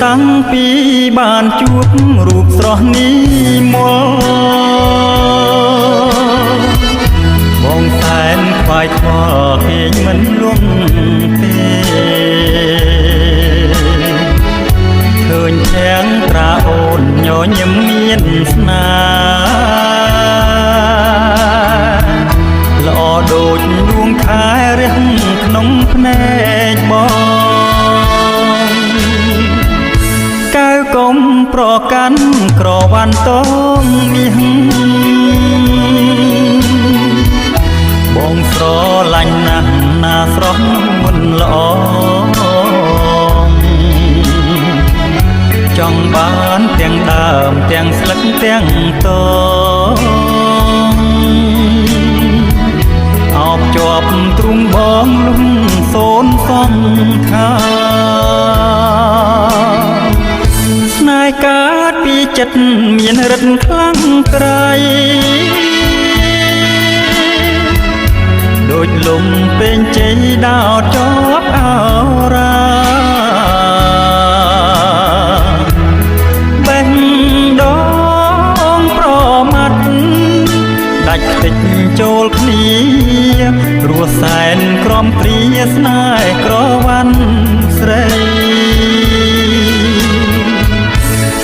តាំងពីបានជួបរូបស្រស់នេះមកបងសែនខ្វាយខ្វល់គេងមិនលំទេឃើញទាំងត្រាអូនញញឹមមានស្នាល្អដូចដួងខែរះក្នុងភ្នែកបងកៅកុំប្រកាន់ក្រវ៉ាន់តងមាសបងស្រឡាញ់ណាស់ណាស្រស់មុនល្អចង់បានទាំងដើមទាំងស្លឹកទាំងតងអបជាប់ទ្រូងបងលំសូនសងខាស្នេហ៍កើតពីចិត្តមានរិទ្ធខ្លាំងក្រៃដូចលំពេញជ័យដោតជាប់អរាបេះដូងប្រមាត់ដាច់ខ្ទេចចូលគ្នារស់សែនក្រំព្រាស្នេហ៍ក្រវ៉ាន់ស្រី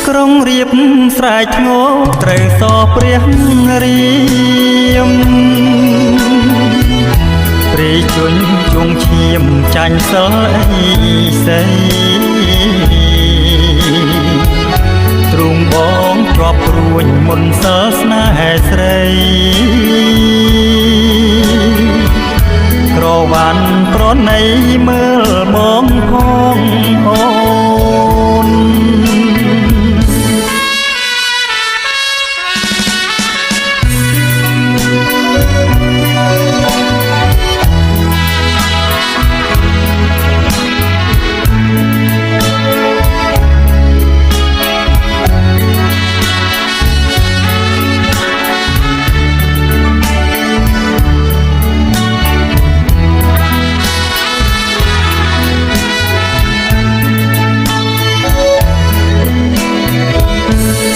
ក្រុងរៀបស្រែកធ្ងោត្រូវសព្រះរៀមព្រៃជញ្ជងឈាមចាញ់សិលអីសីទ្រូងបងទ្របរួញមុនសិលស្នេហ៍ស្រីក្រវ៉ាន់ប្រណីមើលបងផងអូន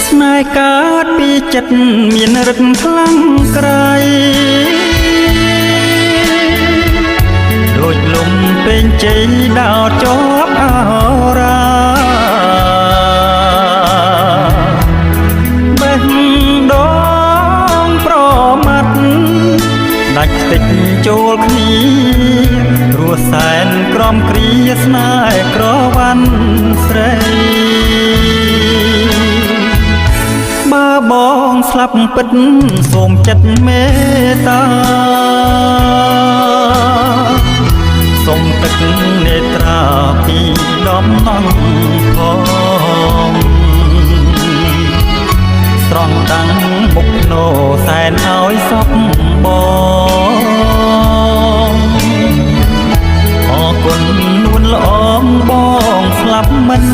ស្នេហ៍កើតពីចិត្តមានរិទ្ធខ្លាំងក្រៃដូចលំពេញជ័យដោតជាប់អរាបេះដូងប្រមាត់ដាច់ខ្ទេចចូលគ្នារស់សែនក្រំគ្រាស្នេហ៍ក្រវ៉ាន់ស្រីបើបងស្លាប់ពិតសូមចិត្តមេត្តាសូមទឹកនេត្រាពីដំណងផងស្រង់តាំងមុខណូសែនឲ្យសពបងអរគុណនួនល្អងបងស្លាប់មិន